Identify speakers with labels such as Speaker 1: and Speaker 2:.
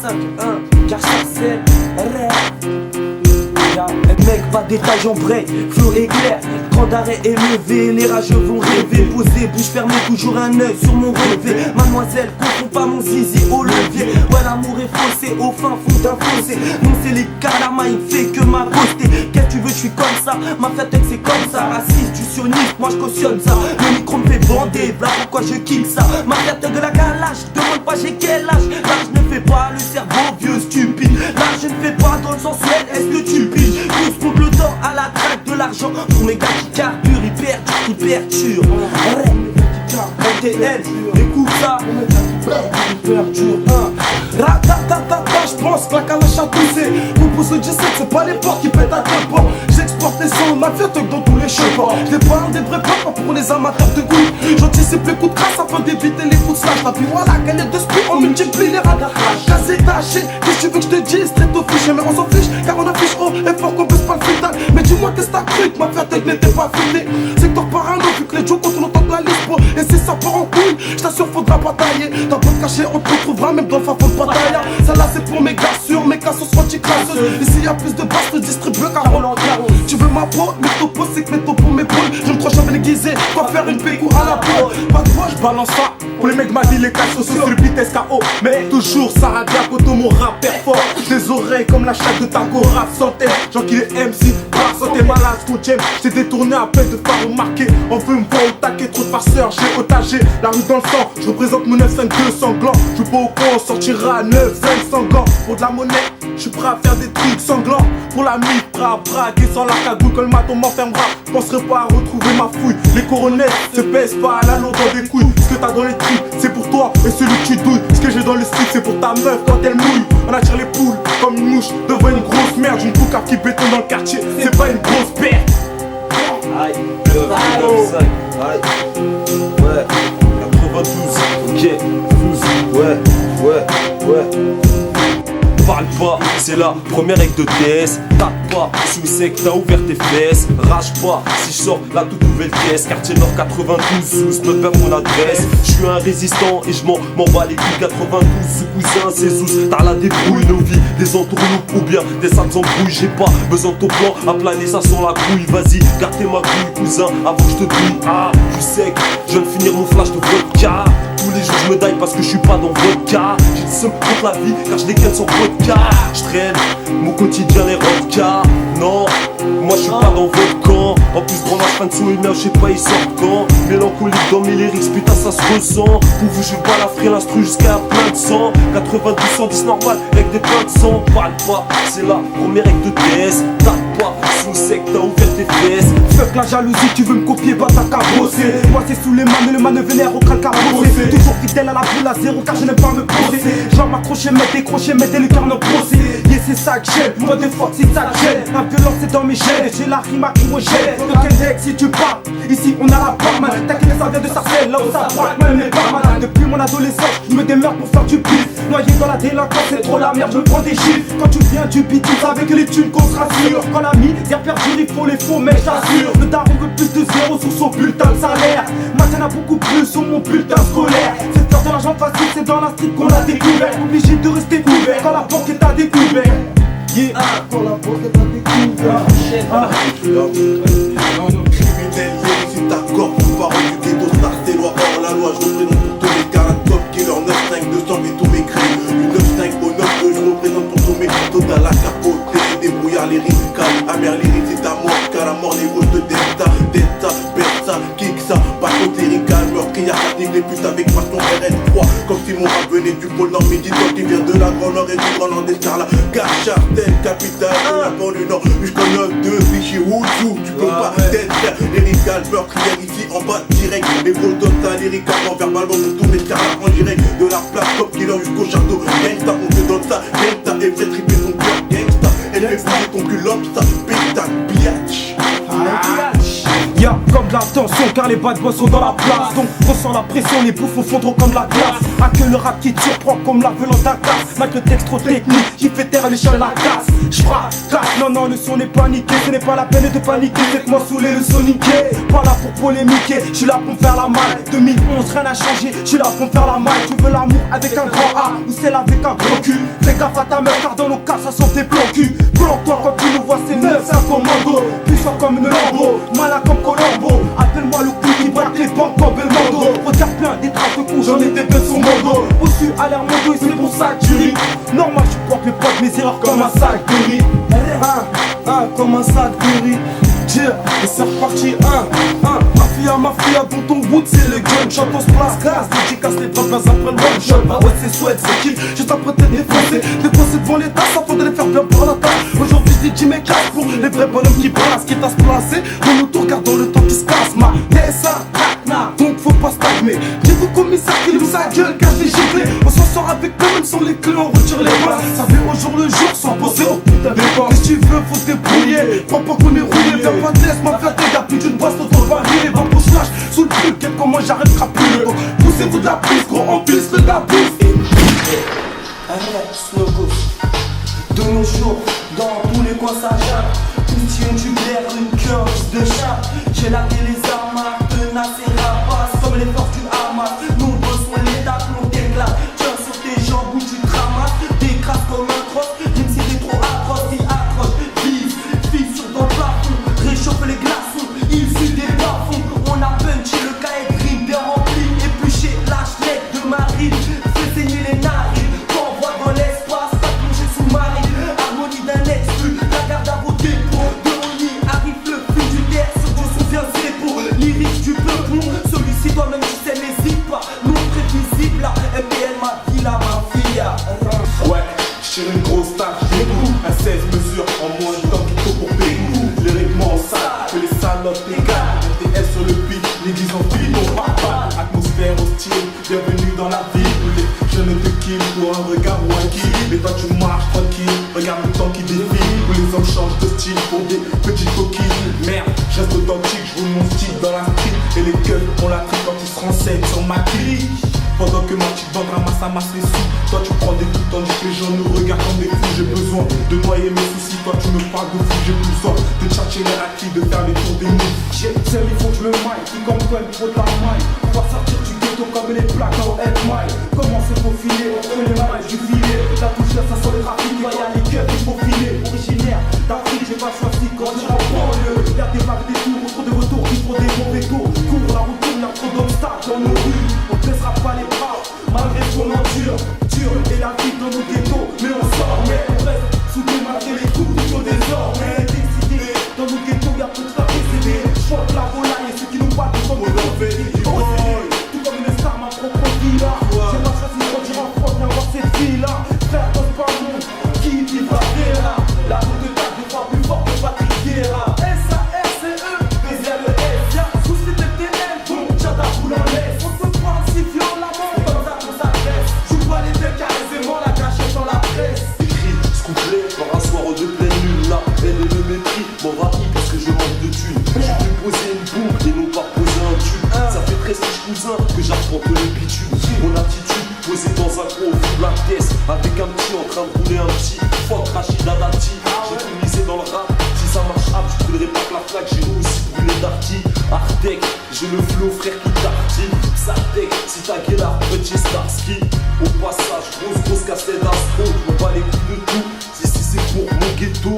Speaker 1: 5-1, car c'est mec, pas détail en break, flow éclair, grand arrêt élevé, les rageux vont rêver, posé, bouche fermée, toujours un œil sur mon relevé. Mademoiselle, confonds pas mon zizi au levier. Ouais, l'amour est faussé, au fin fond d'un fossé. Non, c'est les karma, il fait que m'accoster. Qu'est-ce que tu veux, je suis comme ça, ma fête c'est comme ça. Raciste, tu sioniste, moi je cautionne ça. Le micro me fait bander, voilà pourquoi je kill ça. Ma fête de la galache, demande pas j'ai quel âge. Là je ne fais pas le cerveau vieux stupide. Là je ne fais pas dans le sensuel, est-ce que tu piges? Tous pour le temps à la traque de l'argent. Pour mes gars qui carburent, ils perturbent. RTL, écoute ça.
Speaker 2: J'pense que la calèche a poussé. Vous poussez le G7, c'est pas les portes qui pètent à tempo. J'exporte les sons, ma vie dans tous les chevaux. Je les parle des vrais pas pour les amateurs de goût. J'anticipe les coups de crasse afin d'éviter les coups de slash. La vie voilà, qu'elle est de speed, on multiplie les radars. Cassé, taché, qu'est-ce que tu veux que je te dise? Très au fiche, mais on s'en fiche, car on affiche haut et fort qu'on baisse pas le frital. Mais dis-moi qu'est-ce que t'as cru que ma fête n'était pas filmée. Secteur parano, vu que les jokes on entend la liste, bro. Et si ça part en couille, j't'assure faudra batailler. T'as pas de cacher, on te retrouvera même dans le fond de bataille. Celle-là c'est pour mes gars sûrs, mes cassos sont craseuses. Ici y'a plus de bases, je te distribue car Roland Garros. Tu veux ma peau, mes topos c'est que mes topos m'épaulent. Je me crois jamais aiguisé, quoi faire une pécou à la peau. Pas de voix, j'balance ça. Pour les mecs m'a dit les cassos sur le beat SKO. Mais toujours ça radia coton mon rap fort. Des oreilles comme la chatte de Taco rap santé. Genre qu'il est MC, rap santé malade, qu'on j'aime. J't'ai détourné à peine de faire remarquer. On veut me voir au taquet, trop de farceurs, j'ai otagé. La rue dans le sang, je représente mon 952 sanglant. Je pas au con, on sortira à 9-5 sanglants. Pour de la monnaie, je suis prêt à faire des trucs sanglants. Pour la mythe, prêt à braquer sans la cagoule. Quand le maton m'enfermera, penserai pas à retrouver ma fouille. Les coronets se pèsent pas à la longue dans des couilles. Ce que t'as dans les tripes, c'est pour toi et celui que tu douilles. Ce que j'ai dans le slip, c'est pour ta meuf quand elle mouille. On attire les poules comme une mouche devant une grosse merde. Une boucle à qui béton dans le quartier, c'est pas une grosse perte.
Speaker 1: Aïe, aïe, ouais, 92, ok, 12, ouais. Parle pas, c'est la première règle de TS. Tape pas, sous sec, t'as ouvert tes fesses. Rage pas, si je sors la toute nouvelle pièce. Quartier Nord 92, sous note vers mon adresse. Je suis un résistant et je m'en bats les couilles. 92, sous cousin, c'est sous. T'as la débrouille, nos vies, des entourloupes ou bien des sables embrouilles. J'ai pas besoin de ton plan, à planer ça sent la couille. Vas-y, garde tes ma couille, cousin, avant que je te douille. Ah, je suis sec, je viens de finir mon flash de vodka. Tous les jours je me daille parce que je suis pas dans votre cas. J'ai le seum contre la vie car je dégaine sans vodka. Je traîne, mon quotidien est vodka. Non, moi je suis pas dans votre camp. En plus grand match fin de sous une heure, je sais pas ils sortent quand. Mélancolique dans mes lyrics, putain ça se ressent. Pour vous je bats la frire l'instru jusqu'à plein de sang. 92 110 normal avec des pleins de sang. Parle pas, c'est la première règle de TS. Tape pas, sous sec t'as ouvert tes fesses.
Speaker 2: Fuck la jalousie, tu veux me copier, bah t'as qu'à bosser. Moi c'est sous les mains, mais le man vénère au crâne carrossé. Toujours fidèle à la boule à zéro car je n'aime pas me poser. Genre m'accrocher, mettre décrocher, mettre les carnes brosser. Yeah c'est ça que j'aime, moi des fois c'est ça que j'aime. La violence c'est dans mes gènes, j'ai la rime acrymogène. De quel deck si tu parles, ici on a la barman. T'inquiète ça vient de Sarcelles, là où ça braque même les barman. Depuis mon adolescence, je me démerde pour faire du pif. Noyé dans la délinquance, c'est trop la merde, je me prends des chiffres. Quand tu viens du beat, tu savais que les thunes qu'on se rassure. Quand l'ami vient perdu, il faut les faux mais j'assure. Le daron veut plus de zéro sur son bulletin de salaire. Moi y'en a beaucoup plus sur mon bulletin scolaire. C'est faire de l'argent facile, c'est dans la street qu'on l'a découvert. Obligé de rester ouvert quand la banque est à découvert. Yeah, quand la banque est à découvert.
Speaker 3: Criminel, si t'accordes pour parole du ghetto, star, c'est loi hors la loi. Je représente pour tous les gars, la top killer 9-5, 200 et tous mes crimes. Du 9-5 au 9-2, je représente pour tous mes total la capote. Débrouillard les risques, amer les risques, c'est à mort, car la mort les roses de Delta, Bertha, kick ça, pas contre les ricales, meurtrière, technique, les putes avec baston RN3. Comme si mon rap venait du pôle Nord, midi, toi qui vient de la Grande Nord et du Grand Nord d'Escarlat. Gare Chartel, capitale de la banlieue Nord, jusqu'en 9-2, Vichy, Wouzou, tu peux pas t'être frère. Les ricales, meurtrière ici en bas direct, les gros dots, lyricalement, verbalement, pour tous mes Escarlat en direct, de la place top killer jusqu'au château. Gangsta, on te donne ça, gangsta, et fait triper ton cœur, gangsta. Elle fait bouger ton cul, l'homme, ça pète ta biatch.
Speaker 2: Yeah, comme de l'attention car les bad boys sont dans la place. Donc on sent la pression, les bouffons fondront comme la glace. A que le rap qui te surprend comme la violence d'un casse. Mec le texte trop technique qui fait taire les chiens de la casse. J'frappe, non, le son n'est pas niqué. Ce n'est pas la peine de paniquer, faites-moi saouler le soniqué. Pas là pour polémiquer, j'suis là pour me faire la malle. 2011 rien n'a changé, j'suis là pour me faire la malle. Tu veux l'amour avec un grand A ou celle avec un gros cul. Fais gaffe à ta meuf car dans nos cas ça sent tes plans cul. Planque-toi quand tu nous vois c'est neuf, c'est un commando. Puissant comme une Lambo, malin comme Colombo. Appelle-moi le cul qui braque les banques comme Belmondo. Regarde plein des traces de coups, j'en ai des deux sur mon dos. Au-dessus à l'air mon dos et c'est pour ça que tu ris. Normal je porte mes potes, mes erreurs comme un sac de riz. Comme un sac de riz. Et c'est reparti, mafia, dans ton wood c'est le gunshot. On se place classe, DJ casse les bras après le one shot. Bah ouais c'est sweat, c'est kiff, juste après t'es défoncé. Défoncé devant les tasses afin de les faire bien pour la tasse. Aujourd'hui je dis mes casses pour les vrais bonhommes qui brassent. Quitte à se placer, on nous tourne regardons le temps qui se casse. Ma TSA, donc faut pas stagner. J'ai vu commissaire qui loue sa gueule car j'ai giflé. On s'en sort avec nous même sans les clés, on retire les mains. Ça fait au jour le jour sans poser au putain des pas. Qu'est-ce que tu veux, faut se débrouiller. Crois pas qu'on est roulé, viens pas te laisse ma faire tes gars. Plus d'une boisse, d'autres va rire. Va pour slash sous le truc, quelques mois j'arrêterai plus. Donc poussez-vous de la piste, gros en plus le gars bouffe.
Speaker 4: Arrête, slow gauche. De nos jours, dans tous les coins ça jappe. Poutine, tu blaires une curse de chat. J'ai laqué les armes, tenaces et rapaces. Comme les forces du Hamas. Nombreux sont les dates, on t'éclate. Tiens sur tes jambes où tu te ramasses. T'écrases comme un cross. Même si t'es trop atroce, si atroce. Vise sur ton plafond. Réchauffe les glaçons. Il suit des plafonds. On a punché le cahier de rime. Bien rempli, épluché la chlette de marine. Fais saigner les narines. T'envoie dans l'espace, t'as plongé sous-marine. Harmonie d'un exclu, la garde à vos dépôts. De Oni arrive le flux du terre. Sur Dieu souvient c'est pour lyrique du peuple. Celui-ci toi-même tu sais n'hésite pas. Non prévisible, la MPL ma vie, la mafia.
Speaker 3: Ouais, j'tire une grosse tâche, j'écoute un 16 mesures en moins de temps qu'il faut pour Pégou. Lyriquement sale, que les salopes t'égalent. MTL sur le beat, l'église en file, ton papa. Atmosphère hostile, bienvenue dans la ville où les jeunes te killent pour un regard ou un kill. Mais toi tu marches tranquille, regarde le temps qui défile. Où les hommes changent de style pour des petites coquilles. Merde, je reste authentique, je roule mon style dans la street. Et les gueules ont la trique quand ils se renseignent sur ma clique. Pendant que ma petite bande ramasse les sous. Toi tu prends des coups tandis que les gens nous regardent comme des fous. J'ai besoin de noyer mes soucis. Toi tu me parles de fou. J'ai plus besoin de chercher les raclis, de faire les tours des nuits.
Speaker 2: J'ai il faut que je le maille. Qui comme toi il faut de la maille. On va sortir du ghetto comme les plaques en headmile. Comment se faufiler entre les mailles du filet. La touche là ça sent le trafic. Il y a les keufs il faut filer. Originaire d'Afrique j'ai pas choisi quand je en banlieue. Y'a des vagues des tours, trop de retours qui font des mauvais tours. Couvre la routine, y'a trop d'obstacles dans nos rues. On baissera pas les bras. Malgré son endure, dur et la vie dans nos ghettos. Mais on sort, mais on reste soudés malgré les coups du dos désormais. Décidé, dans nos ghettos y'a tout à décéder. Chante la volaille et ceux qui nous battent sont des mauvais. Tout comme une star, ma propre villa. J'ai pas choisi de grandir en France, viens voir cette fille-là. Frère, donne pas le monde, qui dit pas là. La route de taille de fois plus forte que Patrick Vieira. S-A-R-C-E, baiser le S. Y'a sous les TTL, donc Tchada roule en laisse. On se prend si violemment. Joue pas les becs aisément, la cachette dans la presse.
Speaker 1: Écrit, scouplé, par un soir de pleine lune. La haine et le mépris m'envahit parce que je manque de thunes. Je vais poser une boucle et non pas poser un tube. Ça fait prestige cousin que j'apprends que le bitume. Mon attitude posée dans un gros black test. Avec un petit en train de rouler un petit. Fuck Rachida Dati. J'ai tout misé dans le rap. Si ça marche rap, je brûlerai pas que la flaque. J'ai aussi brûlé Darty. Ardec, j'ai le flow frère qui tartine. Sartec, si t'as Guéla, petit Starsky. Au passage, grosse cassette d'astro. Je m'en bats les coups de tout. Si c'est pour mon ghetto.